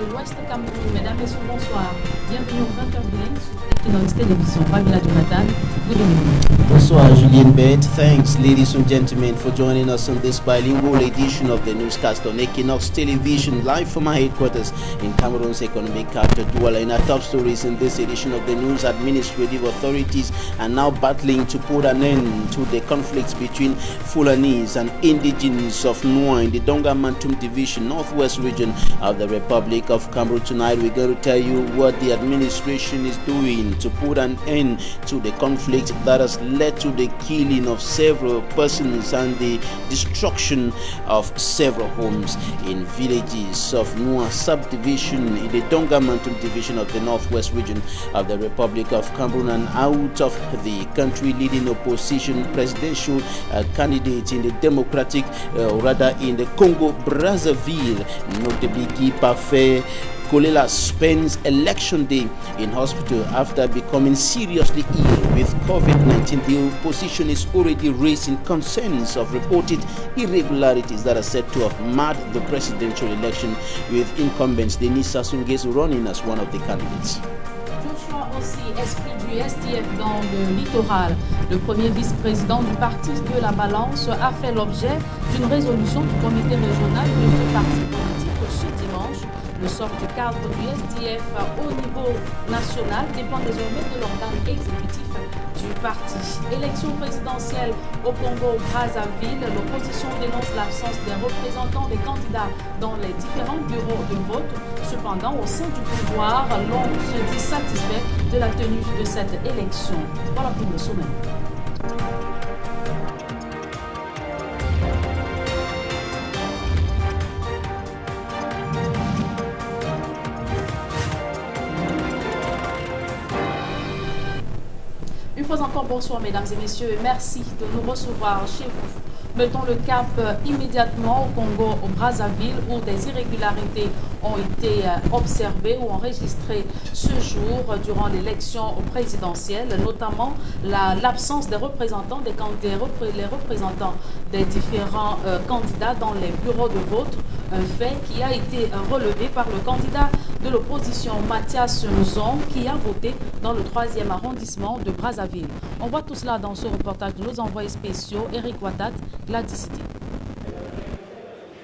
de l'Ouest Cameroun. Mesdames et messieurs, bonsoir. Bienvenue au 20h bilingue sur Equinox Télévision. Fabiola Jonathan, good evening. Bonsoir, Julien Bett. Thanks, ladies and gentlemen, for joining us on this bilingual edition of the newscast on Equinox Television, live from our headquarters in Cameroon's economic capital, Douala. In our top stories in this edition of the news, administrative authorities are now battling to put an end to the conflicts between Fulanese and indigenes of Nwa in the Donga Mantum Division, northwest region of the Republic of Cameroon. Tonight, we're going to tell you what the administration is doing to put an end to the conflict that has led to the killing of several persons and the destruction of several homes in villages of Nwa subdivision in the Donga Mantum Division of the northwest region of the Republic of Cameroon. And out of the country, leading opposition presidential candidate in the democratic, rather in the Congo Brazzaville, notably Guy Parfait Kolela, spends election day in hospital after becoming seriously ill with COVID-19. The opposition is already raising concerns of reported irregularities that are said to have marred the presidential election, with incumbents Denis Sassou Nguesso running as one of the candidates. Joshua aussi, esprit du STF dans le littoral. Le premier vice-président du parti de la Balance a fait l'objet d'une résolution du comité régional de ce parti politique ce dimanche. Le sort du cadre du STF au niveau national dépend désormais de l'organe exécutif du parti. Élection présidentielle au Congo-Brazzaville, l'opposition dénonce l'absence des représentants des candidats dans les différents bureaux de vote. Cependant, au sein du pouvoir, l'on se dit satisfait de la tenue de cette élection. Voilà pour le sommet. Une fois encore, bonsoir mesdames et messieurs, merci de nous recevoir chez vous. Mettons le cap immédiatement au Congo, au Brazzaville, où des irrégularités ont été observées ou enregistrées ce jour durant l'élection présidentielle, notamment l'absence des représentants les représentants des différents candidats dans les bureaux de vote, un fait qui a été relevé par le candidat de l'opposition Mathias Nzon, qui a voté dans le 3e arrondissement de Brazzaville. On voit tout cela dans ce reportage de nos envoyés spéciaux, Eric Watat, Gladys City.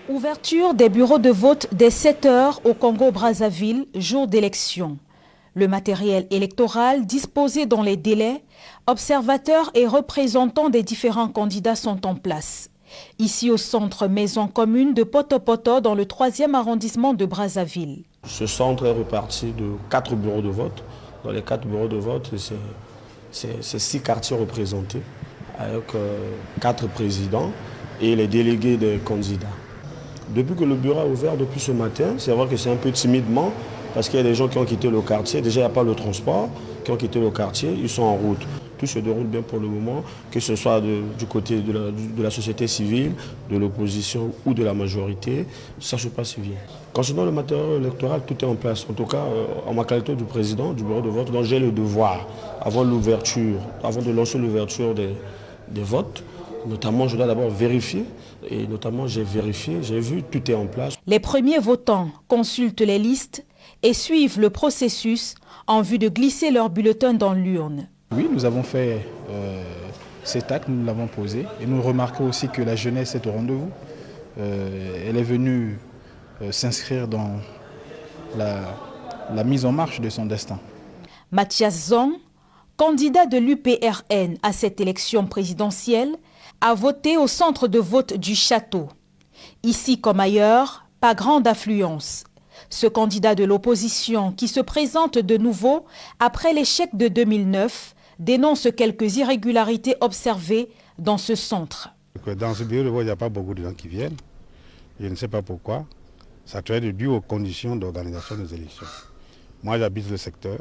Ouverture des bureaux de vote dès 7 h au Congo-Brazzaville, jour d'élection. Le matériel électoral disposé dans les délais, observateurs et représentants des différents candidats sont en place. Ici au centre maison commune de Poto-Poto dans le 3e arrondissement de Brazzaville. Ce centre est reparti de 4 bureaux de vote. Dans les 4 bureaux de vote, c'est 6 quartiers représentés avec 4 présidents et les délégués des candidats. Depuis que le bureau a ouvert depuis ce matin, c'est vrai que c'est un peu timidement parce qu'il y a des gens qui ont quitté le quartier. Déjà, il n'y a pas le transport, qui ont quitté le quartier, ils sont en route. Tout se déroule bien pour le moment, que ce soit du côté de la société civile, de l'opposition ou de la majorité, ça se passe bien. Concernant le matériel électoral, tout est en place. En tout cas, en ma qualité de président du bureau de vote, donc j'ai le devoir, avant de lancer l'ouverture des votes, notamment je dois d'abord vérifier, et notamment j'ai vérifié, j'ai vu, tout est en place. Les premiers votants consultent les listes et suivent le processus en vue de glisser leur bulletin dans l'urne. Oui, nous avons fait cet acte, nous l'avons posé et nous remarquons aussi que la jeunesse est au rendez-vous. Elle est venue s'inscrire dans la mise en marche de son destin. Mathias Zong, candidat de l'UPRN à cette élection présidentielle, a voté au centre de vote du château. Ici comme ailleurs, pas grande affluence. Ce candidat de l'opposition qui se présente de nouveau après l'échec de 2009 dénonce quelques irrégularités observées dans ce centre. Dans ce bureau de vote, il n'y a pas beaucoup de gens qui viennent. Je ne sais pas pourquoi. Ça doit être dû aux conditions d'organisation des élections. Moi, j'habite le secteur.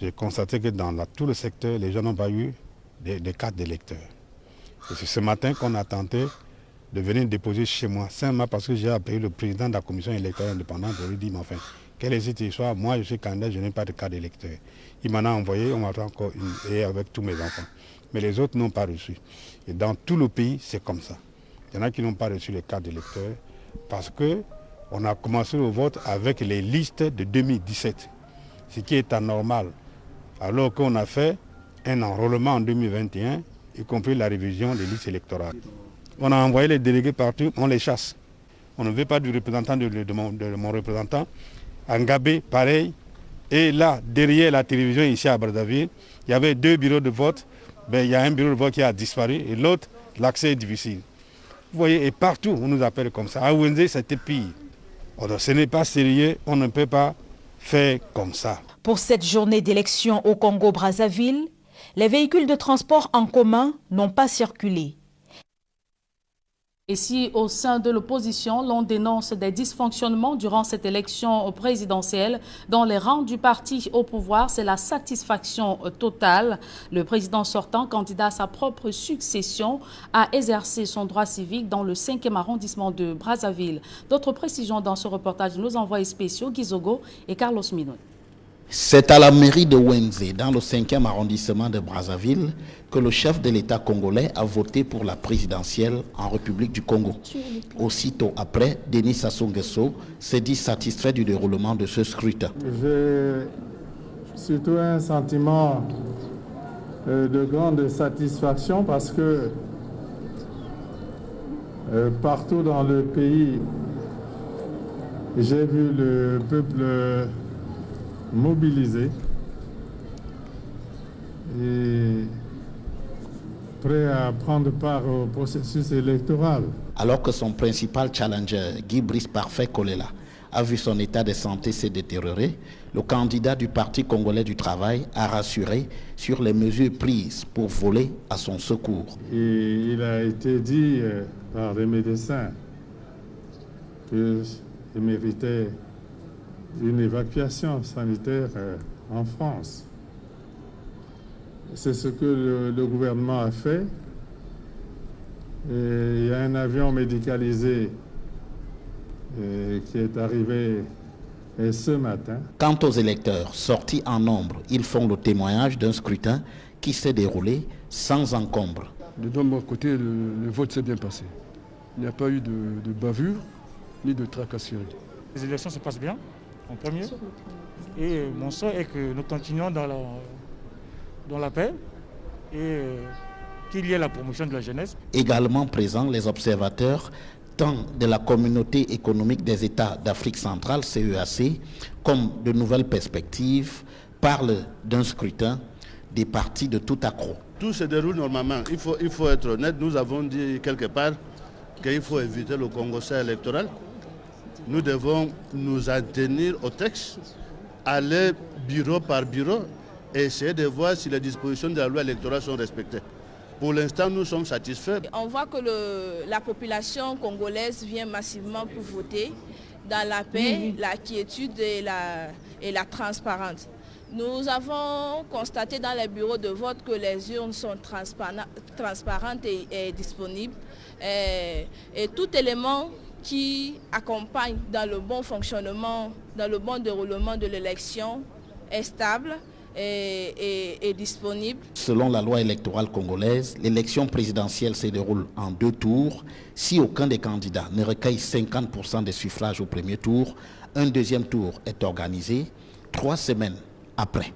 J'ai constaté que dans tout le secteur, les gens n'ont pas eu des cartes d'électeurs. C'est ce matin qu'on a tenté de venir déposer chez moi, simplement parce que j'ai appelé le président de la commission électorale indépendante pour lui dire, mais enfin, quelle est cette histoire? Moi, je suis candidat, je n'ai pas de carte d'électeur. Il m'en a envoyé, on m'attend encore une, et avec tous mes enfants. Mais les autres n'ont pas reçu. Et dans tout le pays, c'est comme ça. Il y en a qui n'ont pas reçu les cartes d'électeurs parce que On a commencé le vote avec les listes de 2017, ce qui est anormal, alors qu'on a fait un enrôlement en 2021, y compris la révision des listes électorales. On a envoyé les délégués partout, on les chasse. On ne veut pas du représentant de mon représentant. En Gabé, pareil. Et là, derrière la télévision ici à Brazzaville, il y avait 2 bureaux de vote. Il y a un bureau de vote qui a disparu et l'autre, l'accès est difficile. Vous voyez, et partout, on nous appelle comme ça. À Wenzé, c'était pire. Ce n'est pas sérieux, on ne peut pas faire comme ça. Pour cette journée d'élection au Congo-Brazzaville, les véhicules de transport en commun n'ont pas circulé. Et si au sein de l'opposition, l'on dénonce des dysfonctionnements durant cette élection présidentielle, dans les rangs du parti au pouvoir, c'est la satisfaction totale. Le président sortant, candidat à sa propre succession, a exercé son droit civique dans le 5e arrondissement de Brazzaville. D'autres précisions dans ce reportage de nos envoyés spéciaux, Gizogo et Carlos Minoy. C'est à la mairie de Wenzé, dans le 5e arrondissement de Brazzaville, que le chef de l'État congolais a voté pour la présidentielle en République du Congo. Aussitôt après, Denis Sassou Nguesso s'est dit satisfait du déroulement de ce scrutin. J'ai surtout un sentiment de grande satisfaction parce que partout dans le pays, j'ai vu le peuple mobilisé et prêt à prendre part au processus électoral. Alors que son principal challenger, Guy Brice Parfait Kolela, a vu son état de santé se détériorer, le candidat du Parti congolais du travail a rassuré sur les mesures prises pour voler à son secours. Et il a été dit par les médecins qu'il méritait une évacuation sanitaire en France. C'est ce que le gouvernement a fait. Et il y a un avion médicalisé qui est arrivé ce matin. Quant aux électeurs sortis en nombre, ils font le témoignage d'un scrutin qui s'est déroulé sans encombre. De mon côté, le vote s'est bien passé. Il n'y a pas eu de bavure ni de tracasserie. Les élections se passent bien, en premier. Et mon souhait est que nous continuions dans la paix et qu'il y ait la promotion de la jeunesse. Également présents les observateurs tant de la communauté économique des États d'Afrique centrale, CEAC, comme de nouvelles perspectives, parlent d'un scrutin des partis de tout accro. Tout se déroule normalement. Il faut être honnête. Nous avons dit quelque part qu'il faut éviter le congossais électoral. Nous devons nous en tenir au texte, aller bureau par bureau et essayer de voir si les dispositions de la loi électorale sont respectées. Pour l'instant, nous sommes satisfaits. On voit que la population congolaise vient massivement pour voter dans la paix, la quiétude et la transparence. Nous avons constaté dans les bureaux de vote que les urnes sont transparentes et disponibles. Et tout élément qui accompagne dans le bon fonctionnement, dans le bon déroulement de l'élection est stable et disponible. Selon la loi électorale congolaise, l'élection présidentielle se déroule en 2 tours. Si aucun des candidats ne recueille 50% des suffrages au premier tour, un deuxième tour est organisé 3 semaines après.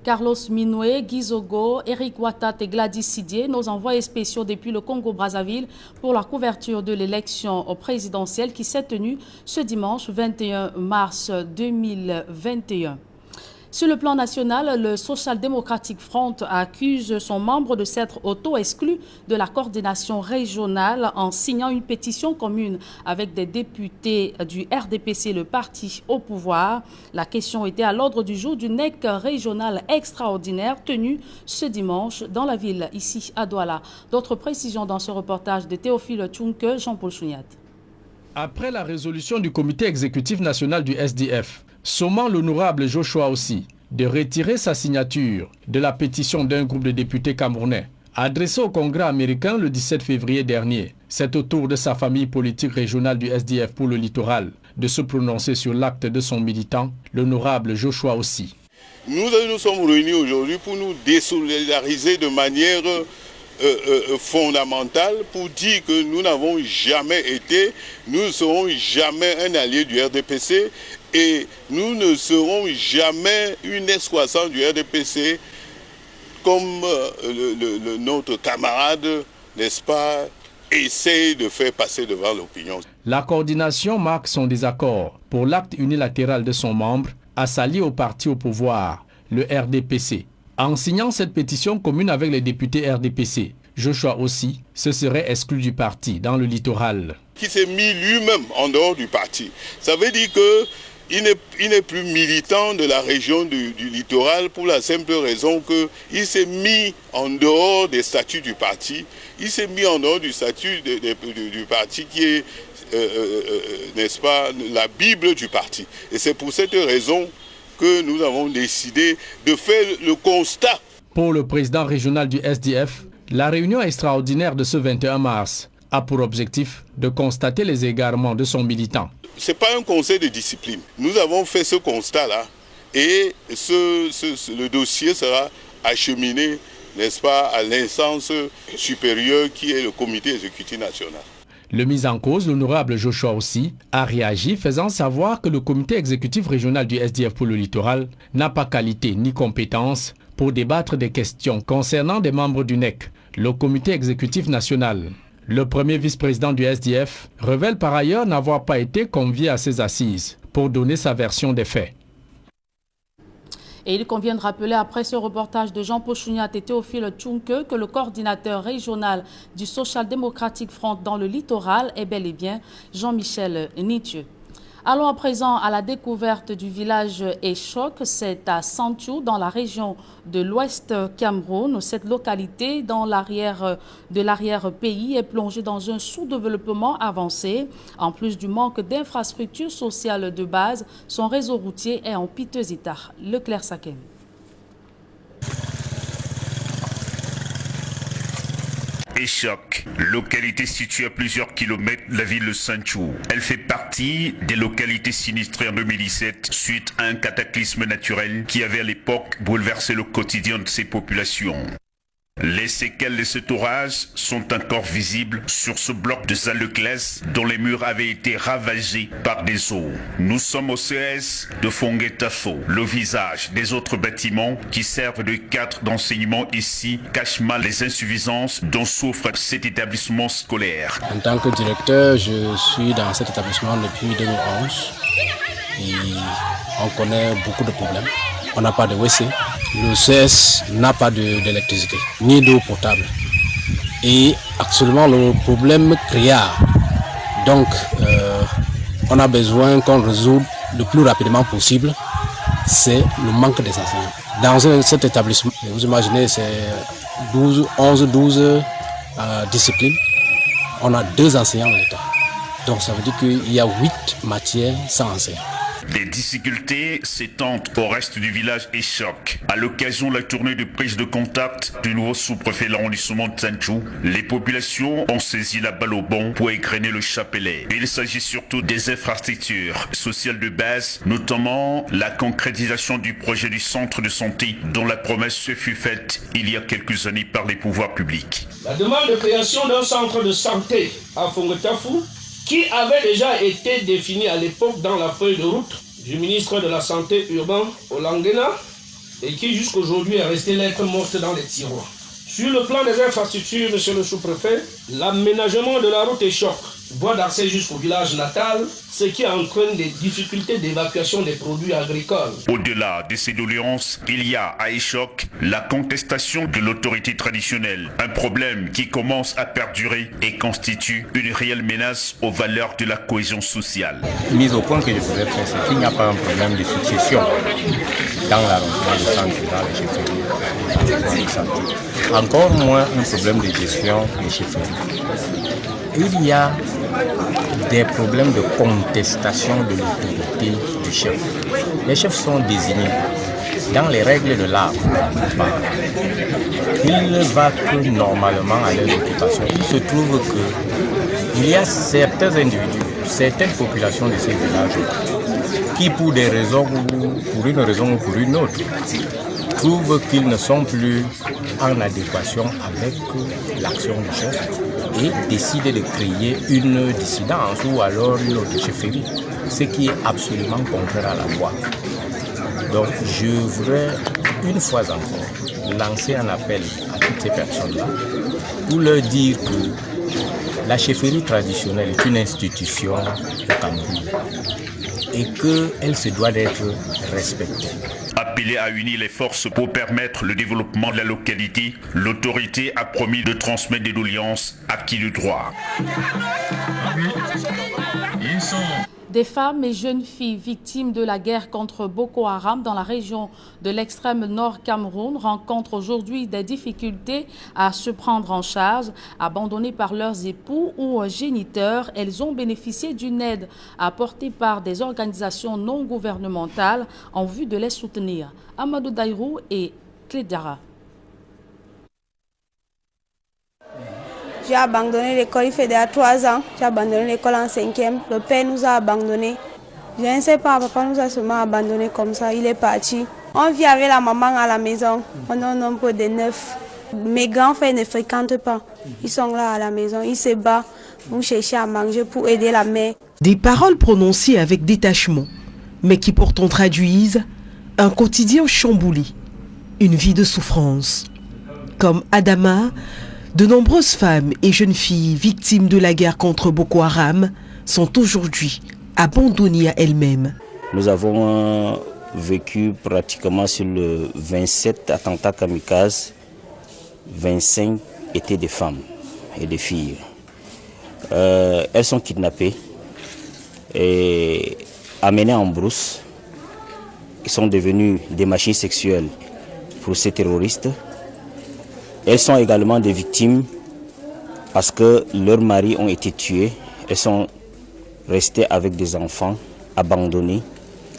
Carlos Minoy, Gizogo, Eric Ouattat et Gladys Sidier, nos envoyés spéciaux depuis le Congo-Brazzaville pour la couverture de l'élection présidentielle qui s'est tenue ce dimanche 21 mars 2021. Sur le plan national, le Social Democratic Front accuse son membre de s'être auto-exclu de la coordination régionale en signant une pétition commune avec des députés du RDPC, le parti au pouvoir. La question était à l'ordre du jour du NEC régional extraordinaire tenu ce dimanche dans la ville, ici à Douala. D'autres précisions dans ce reportage de Théophile Tchounke, Jean-Paul Chouniat. Après la résolution du comité exécutif national du SDF, sommant l'honorable Joshua aussi de retirer sa signature de la pétition d'un groupe de députés camerounais adressée au Congrès américain le 17 février dernier, c'est au tour de sa famille politique régionale du SDF pour le littoral de se prononcer sur l'acte de son militant, l'honorable Joshua aussi. Nous sommes réunis aujourd'hui pour nous désolidariser de manière fondamentale pour dire que nous n'avons jamais été, nous ne serons jamais un allié du RDPC et nous ne serons jamais une escouade du RDPC comme notre camarade, n'est-ce pas, essaie de faire passer devant l'opinion. La coordination marque son désaccord pour l'acte unilatéral de son membre à s'allier au parti au pouvoir, le RDPC. En signant cette pétition commune avec les députés RDPC, Joshua aussi se serait exclu du parti dans le littoral. Qui s'est mis lui-même en dehors du parti. Ça veut dire qu'il n'est plus militant de la région du littoral pour la simple raison qu'il s'est mis en dehors des statuts du parti. Il s'est mis en dehors du statut du parti qui est, n'est-ce pas, la Bible du parti. Et c'est pour cette raison que nous avons décidé de faire le constat. Pour le président régional du SDF, la réunion extraordinaire de ce 21 mars a pour objectif de constater les égarements de son militant. Ce n'est pas un conseil de discipline. Nous avons fait ce constat-là et le dossier sera acheminé, n'est-ce pas, à l'instance supérieure qui est le comité exécutif national. Le mis en cause, l'honorable Joshua aussi, a réagi faisant savoir que le comité exécutif régional du SDF pour le littoral n'a pas qualité ni compétence pour débattre des questions concernant des membres du NEC, le comité exécutif national. Le premier vice-président du SDF révèle par ailleurs n'avoir pas été convié à ces assises pour donner sa version des faits. Et il convient de rappeler après ce reportage de Jean Pochouniat et Théophile Tchunke que le coordinateur régional du Social Democratic Front dans le littoral est bel et bien Jean-Michel Nitieux. Allons à présent à la découverte du village Echok, c'est à Santhiou dans la région de l'Ouest Cameroun. Cette localité de l'arrière-pays est plongée dans un sous-développement avancé. En plus du manque d'infrastructures sociales de base, son réseau routier est en piteux état. Leclerc Saken. Echok, localité située à plusieurs kilomètres de la ville de Santhiou. Elle fait partie des localités sinistrées en 2017 suite à un cataclysme naturel qui avait à l'époque bouleversé le quotidien de ces populations. Les séquelles de cet orage sont encore visibles sur ce bloc de salles de classe dont les murs avaient été ravagés par des eaux. Nous sommes au CS de Fonguetafo. Le visage des autres bâtiments qui servent de cadre d'enseignement ici cache mal les insuffisances dont souffre cet établissement scolaire. En tant que directeur, je suis dans cet établissement depuis 2011 et on connaît beaucoup de problèmes. On n'a pas de WC. Le CS n'a pas d'électricité, ni d'eau potable. Et actuellement, le problème criard. Donc, on a besoin qu'on résolve le plus rapidement possible. C'est le manque des enseignants. Dans cet établissement, vous imaginez, c'est 12 disciplines. On a 2 enseignants en l'État. Donc, ça veut dire qu'il y a 8 matières sans enseignants. Des difficultés s'étendent au reste du village Echok. À l'occasion de la tournée de prise de contact du nouveau sous-préfet de l'arrondissement de Santhiou, les populations ont saisi la balle au bond pour égrener le chapelet. Il s'agit surtout des infrastructures sociales de base, notamment la concrétisation du projet du centre de santé dont la promesse se fut faite il y a quelques années par les pouvoirs publics. La demande de création d'un centre de santé à Fonguetafo qui avait déjà été défini à l'époque dans la feuille de route du ministre de la Santé urbain Olanguena et qui jusqu'aujourd'hui est resté lettre morte dans les tiroirs. Sur le plan des infrastructures, monsieur le sous-préfet, l'aménagement de la route Echok, voie d'accès jusqu'au village natal, ce qui entraîne des difficultés d'évacuation des produits agricoles. Au-delà de ces doléances, il y a à Echok la contestation de l'autorité traditionnelle, un problème qui commence à perdurer et constitue une réelle menace aux valeurs de la cohésion sociale. Mise au point que je voudrais faire, c'est qu'il n'y a pas un problème de succession dans l'arrondissement de Santhiou, dans les chefferies. Encore moins un problème de gestion des chefferies. Il y a des problèmes de contestation de l'autorité du chef. Les chefs sont désignés dans les règles de l'art. Il ne va que normalement à leur occupation. Il se trouve qu'il y a certains individus, certaines populations de ces villages qui pour des raisons, pour une raison ou pour une autre, trouvent qu'ils ne sont plus en adéquation avec l'action du chef et décider de créer une dissidence ou alors une autre chefferie, ce qui est absolument contraire à la loi. Donc je voudrais une fois encore lancer un appel à toutes ces personnes-là pour leur dire que la chefferie traditionnelle est une institution au Cameroun et qu'elle se doit d'être respectée. Appelé à unir les forces pour permettre le développement de la localité, l'autorité a promis de transmettre des doléances à qui de droit. Des femmes et jeunes filles victimes de la guerre contre Boko Haram dans la région de l'extrême nord Cameroun rencontrent aujourd'hui des difficultés à se prendre en charge. Abandonnées par leurs époux ou géniteurs, elles ont bénéficié d'une aide apportée par des organisations non gouvernementales en vue de les soutenir. Amadou Daïrou et Clédara. J'ai abandonné l'école, il fait déjà 3 ans. J'ai abandonné l'école en 5e. Le père nous a abandonnés. Je ne sais pas, papa nous a seulement abandonnés comme ça. Il est parti. On vit avec la maman à la maison. On est un nombre de 9. Mes grands frères ne fréquentent pas. Ils sont là à la maison. Ils se battent pour chercher à manger, pour aider la mère. Des paroles prononcées avec détachement, mais qui pourtant traduisent un quotidien chamboulé, une vie de souffrance. Comme Adama, de nombreuses femmes et jeunes filles victimes de la guerre contre Boko Haram sont aujourd'hui abandonnées à elles-mêmes. Nous avons vécu pratiquement sur le 27 attentats kamikazes, 25 étaient des femmes et des filles. Elles sont kidnappées et amenées en brousse. Ils sont devenus des machines sexuelles pour ces terroristes. Elles sont également des victimes parce que leurs maris ont été tués. Elles sont restées avec des enfants abandonnés,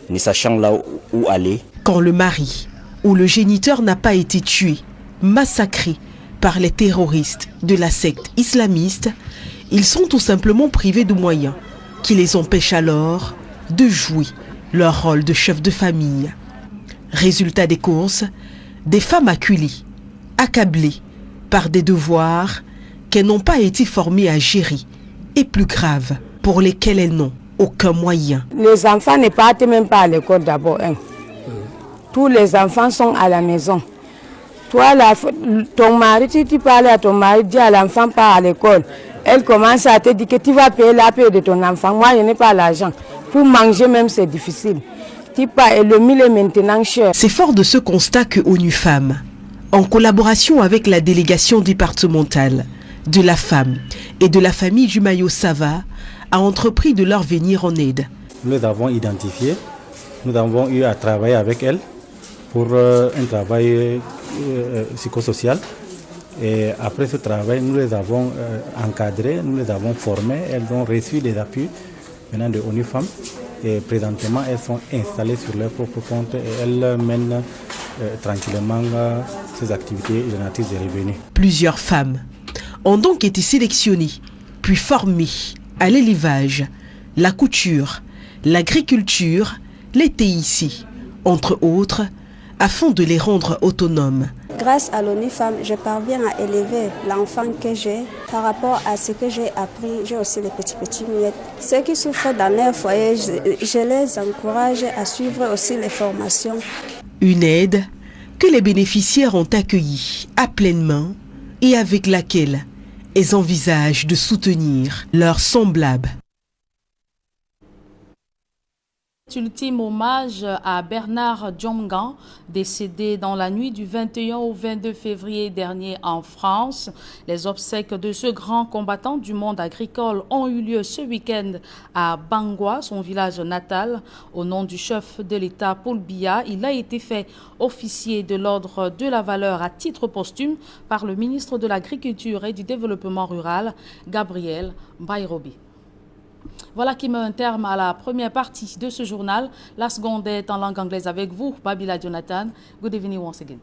ne sachant là où aller. Quand le mari ou le géniteur n'a pas été tué, massacré par les terroristes de la secte islamiste, ils sont tout simplement privés de moyens qui les empêchent alors de jouer leur rôle de chef de famille. Résultat des courses, des femmes acculées, accablées par des devoirs qu'elles n'ont pas été formées à gérer et plus graves, pour lesquels elles n'ont aucun moyen. Les enfants ne partent même pas à l'école d'abord. Tous les enfants sont à la maison. Toi, ton mari, si tu parles à ton mari, dis à l'enfant pas à l'école. Elle commence à te dire que tu vas payer la paix de ton enfant. Moi, je n'ai pas l'argent. Pour manger même, c'est difficile. Et le mille est maintenant cher. C'est fort de ce constat que ONU Femmes, en collaboration avec la délégation départementale de la femme et de la famille du Mayo Sava, a entrepris de leur venir en aide. Nous les avons identifiés, nous avons eu à travailler avec elles pour un travail psychosocial. Et après ce travail, nous les avons encadrées, nous les avons formées, elles ont reçu des appuis maintenant de ONU Femmes. Et présentement, elles sont installées sur leur propre compte et elles mènent tranquillement ces activités génératrices de revenus. Plusieurs femmes ont donc été sélectionnées, puis formées à l'élevage, la couture, l'agriculture, les TIC, entre autres, afin de les rendre autonomes. Grâce à l'ONU Femmes, je parviens à élever l'enfant que j'ai. Par rapport à ce que j'ai appris, j'ai aussi les petits miettes. Ceux qui souffrent dans leur foyer, je les encourage à suivre aussi les formations. Une aide que les bénéficiaires ont accueillie à pleine main et avec laquelle elles envisagent de soutenir leurs semblables. Ultime hommage à Bernard Djongan, décédé dans la nuit du 21 au 22 février dernier en France. Les obsèques de ce grand combattant du monde agricole ont eu lieu ce week-end à Bangwa, son village natal. Au nom du chef de l'État, Paul Biya, il a été fait officier de l'ordre de la valeur à titre posthume par le ministre de l'Agriculture et du Développement rural, Gabriel Mbairobi. Voilà qui met un terme à la première partie de ce journal. La seconde est en langue anglaise avec vous, Babila Jonathan. Good evening once again.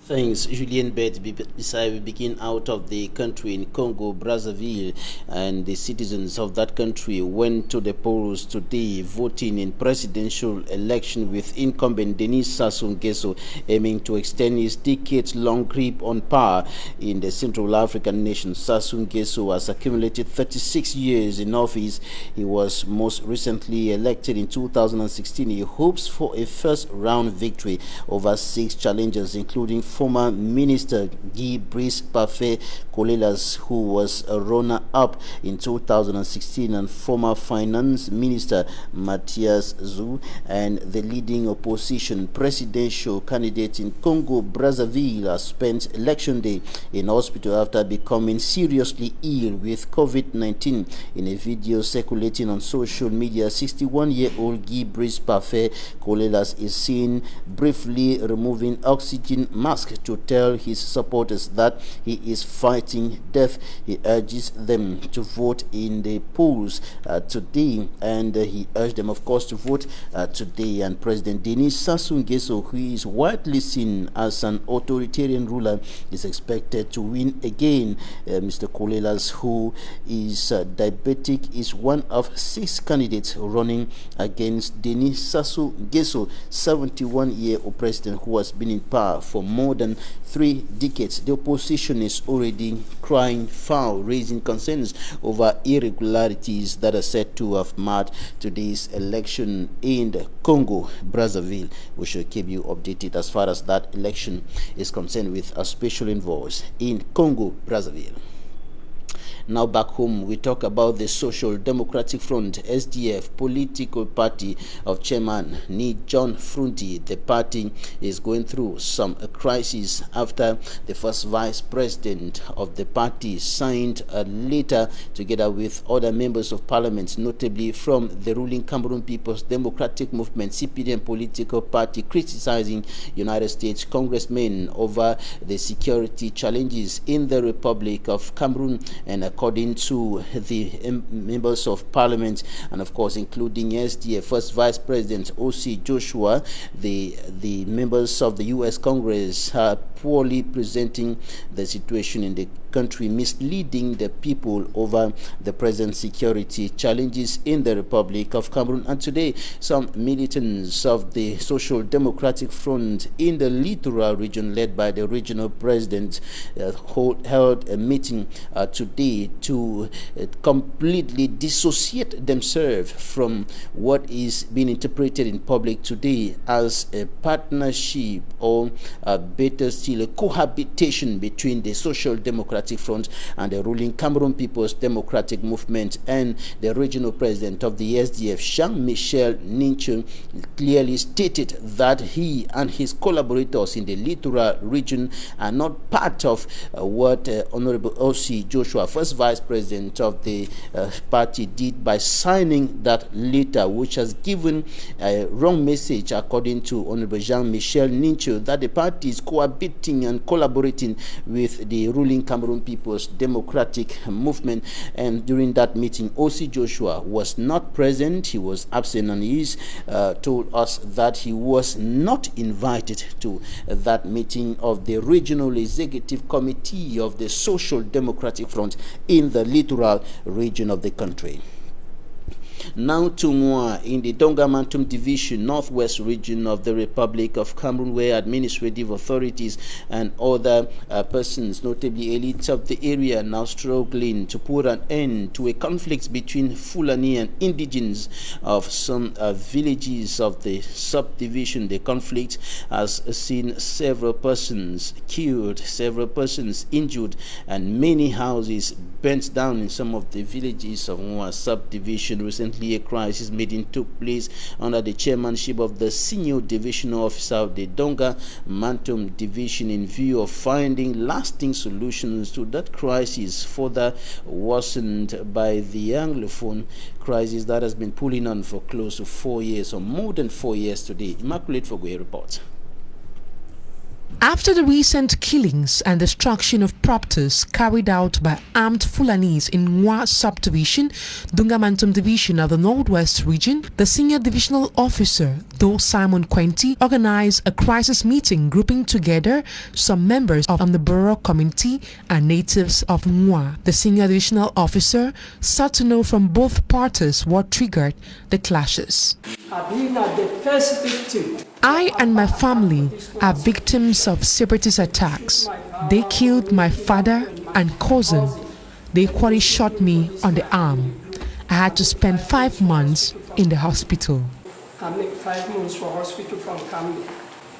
Thanks, Julien Bet. Beside we begin out of the country in Congo, Brazzaville, and the citizens of that country went to the polls today, voting in presidential election with incumbent Denis Sassou Nguesso aiming to extend his decades-long grip on power in the Central African nation. Sassou Nguesso has accumulated 36 years in office. He was most recently elected in 2016. He hopes for a first-round victory over 6 challengers, including former Minister Guy Brice Parfait Colelas, who was a runner-up in 2016, and former Finance Minister Matthias Zou, and the leading opposition presidential candidate in Congo Brazzaville has spent election day in hospital after becoming seriously ill with COVID-19. In a video circulating on social media, 61-year-old Guy Brice Parfait Colelas is seen briefly removing oxygen mask to tell his supporters that he is fighting death. He urges them to vote in the polls today, and he urged them, of course, to vote today. And President Denis Sassou Nguesso, who is widely seen as an authoritarian ruler, is expected to win again. Mr. Colelas, who is diabetic, is one of 6 candidates running against Denis Sassou Nguesso, 71-year-old president who has been in power for more than 3 decades. The opposition is already crying foul, raising concerns over irregularities that are said to have marred today's election in the Congo Brazzaville. We shall keep you updated as far as that election is concerned with a special envoy in Congo Brazzaville. Now back home, we talk about the Social Democratic Front, SDF, political party of Chairman Ni John Frundi. The party is going through some crisis after the first vice president of the party signed a letter together with other members of parliament, notably from the ruling Cameroon People's Democratic Movement, CPDM political party, criticizing United States congressmen over the security challenges in the Republic of Cameroon. And according to the members of parliament, and of course including SDF first vice president O.C. Joshua, the members of the U.S. Congress are poorly presenting the situation in the country, misleading the people over the present security challenges in the Republic of Cameroon. And today, some militants of the Social Democratic Front in the littoral region, led by the regional president, held a meeting today to completely dissociate themselves from what is being interpreted in public today as a partnership, or better still, a cohabitation between the Social Democratic Front and the ruling Cameroon People's Democratic Movement. And the regional president of the SDF, Jean-Michel Nincho, clearly stated that he and his collaborators in the littoral region are not part of what Honorable O.C. Joshua, first vice president of the party, did by signing that letter, which has given a wrong message, according to Honorable Jean-Michel Nincho, that the party is cohabiting and collaborating with the ruling Cameroon People's Democratic Movement. And during that meeting, O.C. Joshua was not present. He was absent, and he told us that he was not invited to that meeting of the Regional Executive Committee of the Social Democratic Front in the littoral region of the country. Now to Moa, in the Donga-Mantum Division, northwest region of the Republic of Cameroon, where administrative authorities and other persons, notably elites of the area, now struggling to put an end to a conflict between Fulani and indigenes of some villages of the subdivision. The conflict has seen several persons killed, several persons injured, and many houses burnt down in some of the villages of Moa subdivision. Recently, a crisis meeting took place under the chairmanship of the senior divisional officer of the Donga-Mantum Division in view of finding lasting solutions to that crisis, further worsened by the Anglophone crisis that has been pulling on for close to 4 years, or more than 4 years today. Immaculate Fogoye reports. After the recent killings and destruction of properties carried out by armed Fulanis in Nwa subdivision, Dungamantum division of the Northwest region, the senior divisional officer, Dol Simon Quenti, organized a crisis meeting grouping together some members of the borough community and natives of Nwa. The senior divisional officer sought to know from both parties what triggered the clashes. The first victim. I and my family are victims of separatist attacks. They killed my father and cousin. They equally shot me on the arm. I had to spend 5 months in the hospital. I make 5 months for hospital from Kambi.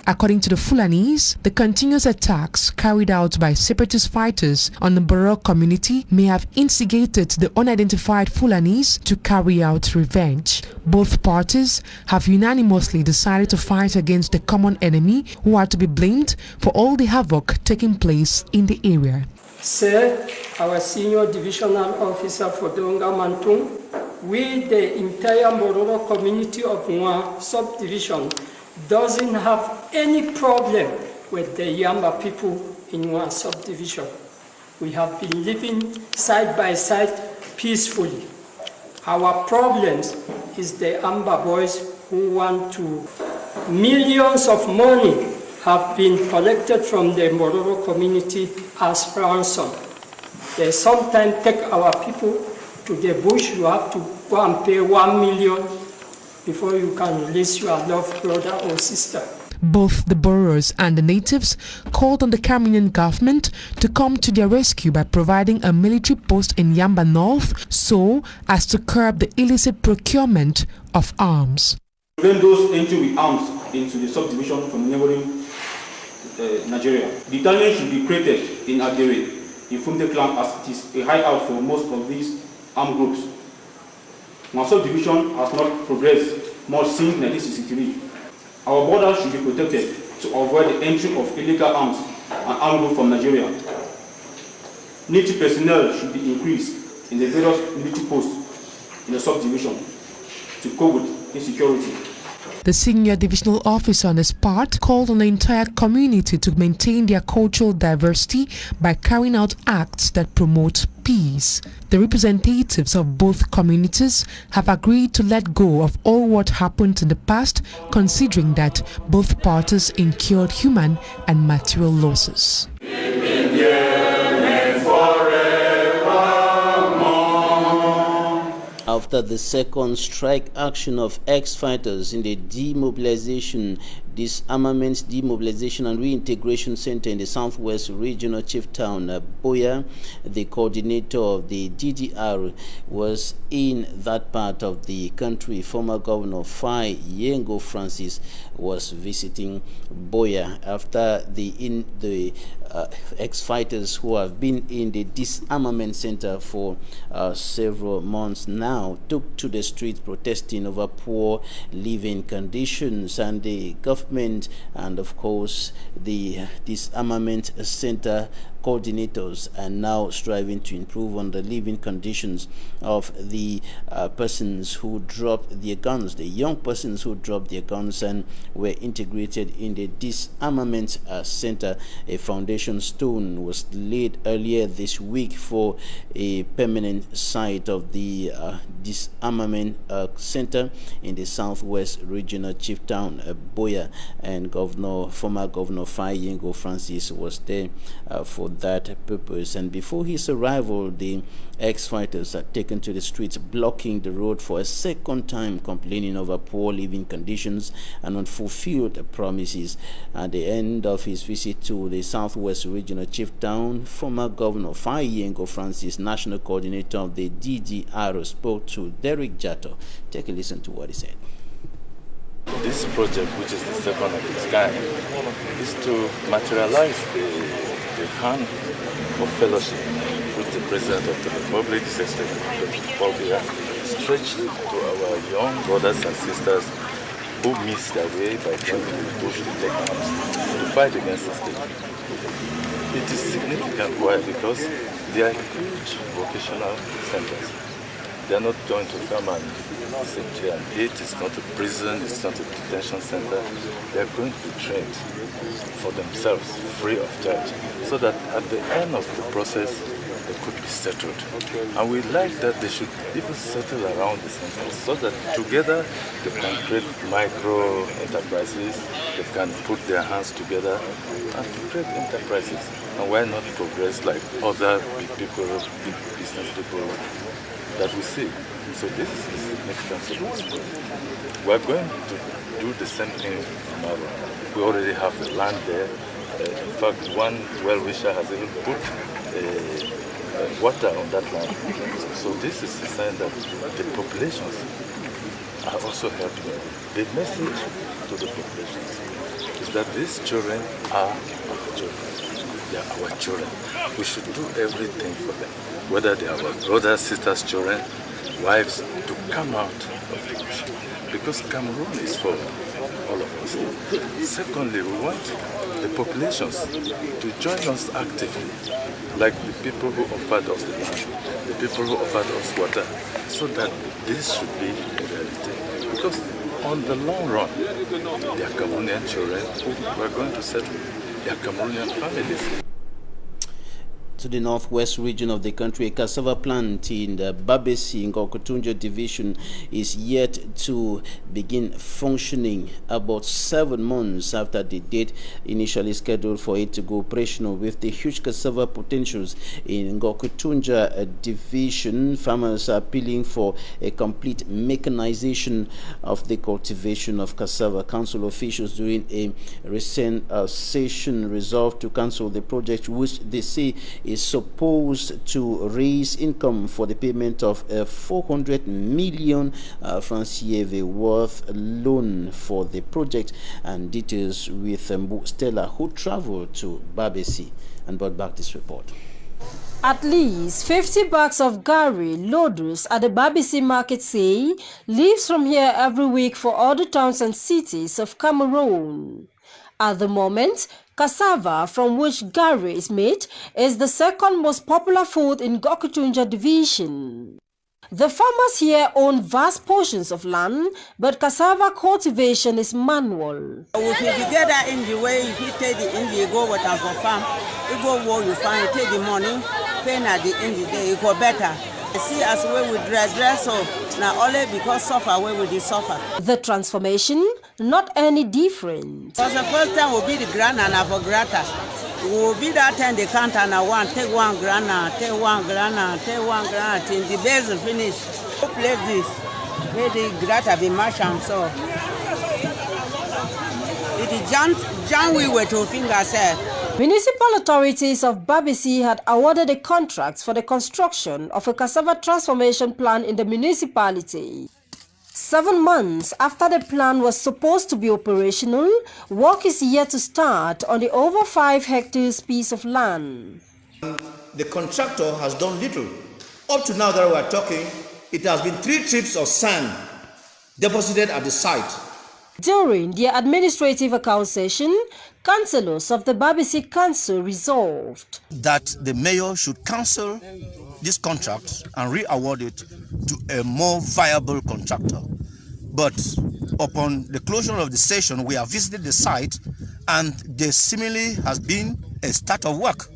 According to the Fulanis, the continuous attacks carried out by separatist fighters on the Borough community may have instigated the unidentified Fulanis to carry out revenge. Both parties have unanimously decided to fight against the common enemy, who are to be blamed for all the havoc taking place in the area. Sir, our senior divisional officer for Dungamantum, we, the entire Mororo community of Nwa subdivision, doesn't have any problem with the Yamba people in Nwa subdivision. We have been living side by side peacefully. Our problems is the Amba boys who want to. Millions of money have been collected from the Mororo community as ransom. They sometimes take our people to the bush. You have to go and pay 1 million before you can release your loved brother or sister. Both the borrowers and the natives called on the Cameroonian government to come to their rescue by providing a military post in Yamba North so as to curb the illicit procurement of arms. Prevent those entering with arms into the subdivision from neighboring Nigeria. The battalion should be created in Agere, in Funde clan, as it is a hideout for most of these armed groups. My subdivision has not progressed much since 1963. Our borders should be protected to avoid the entry of illegal arms and armed groups from Nigeria. Military personnel should be increased in the various military posts in the subdivision to cope with insecurity. The senior divisional officer on his part called on the entire community to maintain their cultural diversity by carrying out acts that promote peace. The representatives of both communities have agreed to let go of all what happened in the past, considering that both parties incurred human and material losses. After the second strike action of ex-fighters in the Disarmament, Demobilization and Reintegration Center in the Southwest Regional Chief Town, Boya, the coordinator of the DDR, was in that part of the country. Former Governor Fai Yengo Francis was visiting Boya after the ex-fighters who have been in the disarmament center for several months now took to the streets protesting over poor living conditions, and the government and of course the disarmament center coordinators are now striving to improve on the living conditions of the persons who dropped their guns, the young persons who dropped their guns and were integrated in the disarmament center. A foundation stone was laid earlier this week for a permanent site of the disarmament center in the Southwest Regional Chief Town, Boya, and former Governor Fai Yengo Francis was there for that purpose. And before his arrival, the ex-fighters are taken to the streets, blocking the road for a second time, complaining over poor living conditions and unfulfilled promises. At the end of his visit to the Southwest Regional Chief Town, former Governor Fai Yengo Francis, national coordinator of the DDR, spoke to Derek Jato. Take a listen to what he said. This project, which is the second of its kind, is to materialize the hand of fellowship which the President of the Republic, His Excellency Bulgaria, stretched to our young brothers and sisters who missed their way by joining the bush to take arms to fight against the state. It is significant. Why? Because they are huge vocational centers. They're not going to come and sit here and eat. It's not a prison, it's not a detention center. They're going to be trained for themselves, free of charge, so that at the end of the process, they could be settled. And we like that they should even settle around the centers, so that together they can create micro enterprises, they can put their hands together and to create enterprises. And why not progress like other big people, big business people that we see. So this is the significance of this project. We're going to do the same thing tomorrow. We already have the land there. In fact, one well-wisher has even put water on that land. So this is a sign that the populations are also helping. The message to the populations is that these children are our children. They are our children. We should do everything for them, whether they are our brothers, sisters, children, wives, to come out of the bush. Because Cameroon is for all of us. Secondly, we want the populations to join us actively, like the people who offered us the land, the people who offered us water, so that this should be a reality. Because on the long run, they are Cameroonian children who are going to settle. They are Cameroonian families. To the northwest region of the country, a cassava plant in the Babesi in Ngor-Kotunja division is yet to begin functioning about 7 months after the date initially scheduled for it to go operational. With the huge cassava potentials in Ngor-Kotunja division, farmers are appealing for a complete mechanization of the cultivation of cassava. Council officials during a recent session resolved to cancel the project, which they say is supposed to raise income for the payment of a 400 million francs CFA worth loan for the project. And details with Stella, who traveled to Babesi and brought back this report. At least 50 bags of Gari loaders at the Babesi market say leaves from here every week for other towns and cities of Cameroon. At the moment, cassava, from which Gari is made, is the second most popular food in Ngor-Kotunja division. The farmers here own vast portions of land, but cassava cultivation is manual. If you get that in the way, if you take the in, you go with them for farm, you go where you find, you take the money, pay at the end of the day, you go better. You see, as we would dress so now only because suffer, we will suffer. The transformation, not any different. Because the first time will be the grand and for grata. Will be that time they count and I want take 1 grana, take 1 grana, take 1 grana till the base is finished. Who play this? Where the grata be mashed and so. It is John we were to finger self. Municipal authorities of Babesi had awarded a contract for the construction of a cassava transformation plant in the municipality. 7 months after the plan was supposed to be operational, work is yet to start on the over 5 hectares piece of land. The contractor has done little. Up to now that we are talking, it has been 3 trips of sand deposited at the site. During the administrative account session, councillors of the Babesi Council resolved that the mayor should cancel this contract and re-award it to a more viable contractor. But upon the closure of the session, we have visited the site and there seemingly has been a start of work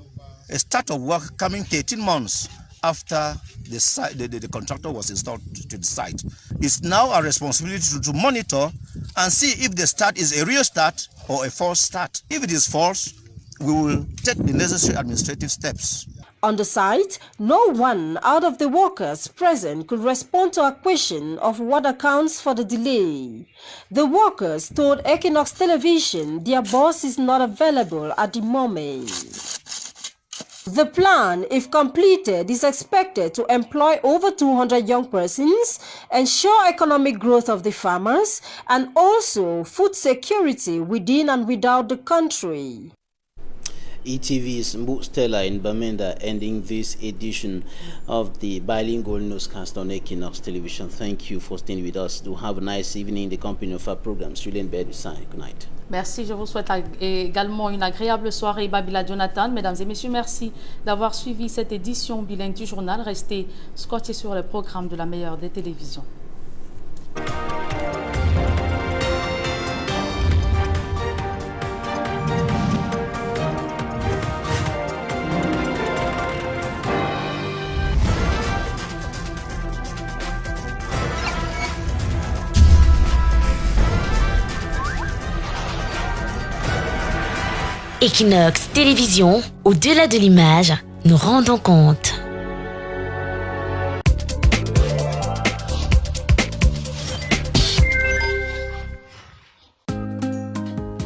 coming 13 months after the contractor was installed to the site. It's now our responsibility to monitor and see if the start is a real start or a false start. If it is false, we will take the necessary administrative steps. On the site, no one out of the workers present could respond to a question of what accounts for the delay. The workers told Equinox Television their boss is not available at the moment. The plan, if completed, is expected to employ over 200 young persons, ensure economic growth of the farmers, and also food security within and without the country. ETV's Mbu Stella in Bamenda, ending this edition of the bilingual newscast on Equinox Television. Thank you for staying with us. Do have a nice evening in the company of our programs. Julien Bedouin, good night. Merci, je vous souhaite également une agréable soirée, Babila Jonathan. Mesdames et messieurs, merci d'avoir suivi cette édition bilingue du journal. Restez scotchés sur le programme de la meilleure des télévisions. Equinox Télévision, au-delà de l'image, nous rendons compte.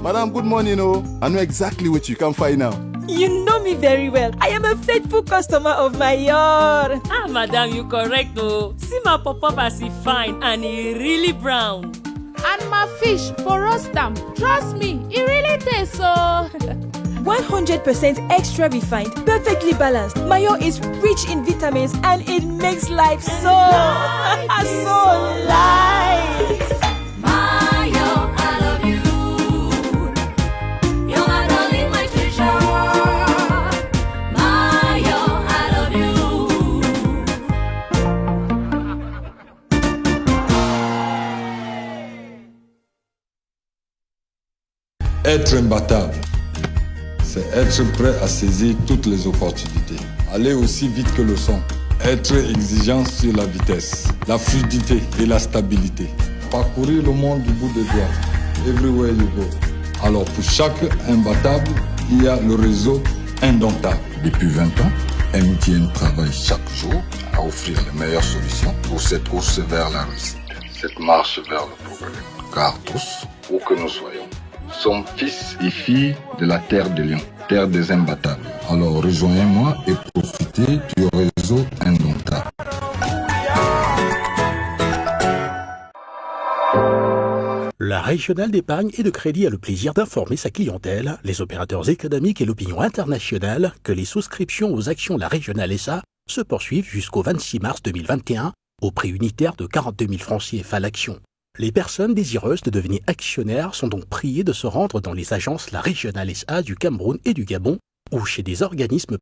Madam, good morning. I know exactly what you can find now. You know me very well. I am a faithful customer of Mayor. Ah, madam, you correct. See my pop-up as he fine and he really brown. And my fish for roastam. Trust me, it really tastes so. 100% extra refined, perfectly balanced. Mayo is rich in vitamins and it makes life so light. Mayo, I love you. You're my darling, my treasure. Mayo, I love you. Être imbattable, c'est être prêt à saisir toutes les opportunités. Aller aussi vite que le son. Être exigeant sur la vitesse, la fluidité et la stabilité. Parcourir le monde du bout des doigts. Everywhere you go. Alors pour chaque imbattable, il y a le réseau indomptable. Depuis 20 ans, MTN travaille chaque jour à offrir les meilleures solutions pour cette course vers la réussite. Cette marche vers le progrès. Car tous, où que nous soyons, sommes fils et filles de la terre de Lion, terre des imbattables. Alors rejoignez-moi et profitez du réseau indomptable. La régionale d'épargne et de crédit a le plaisir d'informer sa clientèle, les opérateurs économiques et l'opinion internationale que les souscriptions aux actions de la régionale SA se poursuivent jusqu'au 26 mars 2021 au prix unitaire de 42 000 francs CFA l'action. Les personnes désireuses de devenir actionnaires sont donc priées de se rendre dans les agences La Régionale SA du Cameroun et du Gabon ou chez des organismes